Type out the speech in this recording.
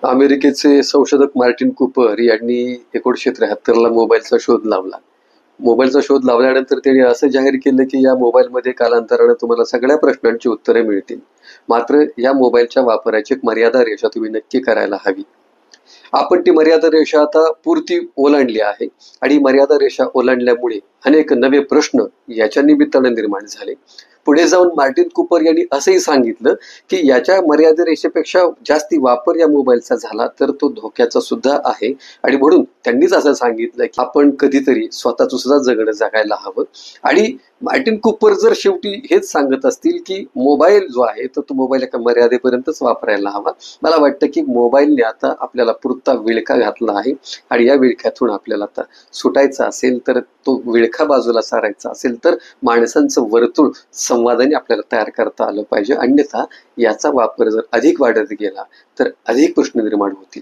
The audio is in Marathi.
अमेरिकेचे संशोधक मार्टिन कूपर यांनी 1973 ला मोबाईलचा शोध लावला. मोबाईलचा शोध लावल्यानंतर त्यांनी असं जाहीर केलं की या मोबाईलमध्ये कालांतराने तुम्हाला सगळ्या प्रश्नांची उत्तरे मिळतील. मात्र या मोबाईलच्या वापराची एक मर्यादा रेषा तुम्ही नक्की करायला हवी. आपण ती मर्यादा रेषा आता पुरती ओलांडली आहे आणि मर्यादा रेषा ओलांडल्यामुळे अनेक नवे प्रश्न याच्या निमित्ताने निर्माण झाले. पुढे जाऊन मार्टिन कूपर यांनी असंही सांगितलं की याच्या मर्यादा रेषेपेक्षा जास्ती वापर या मोबाईलचा झाला तर तो धोक्याचा सुद्धा आहे आणि म्हणून त्यांनीच असं सांगितलं की आपण कधीतरी स्वतःचं सुद्धा जगणं जगायला हवं. आणि मार्टिन कूपर जर शेवटी हेच सांगत असतील की मोबाईल जो आहे तर तो मोबाईल एका मर्यादेपर्यंतच वापरायला हवा. मला वाटतं की मोबाईलने आता आपल्याला पुरता विळखा घातला आहे आणि या विळख्यातून आपल्याला आता सुटायचं असेल तर तो विळखा बाजूला सारायचा असेल तर माणसांचं वर्तुळ संवादाने आपल्याला तयार करता आलं पाहिजे. अन्यथा याचा वापर जर अधिक वाढत गेला तर अधिक प्रश्न निर्माण होतील.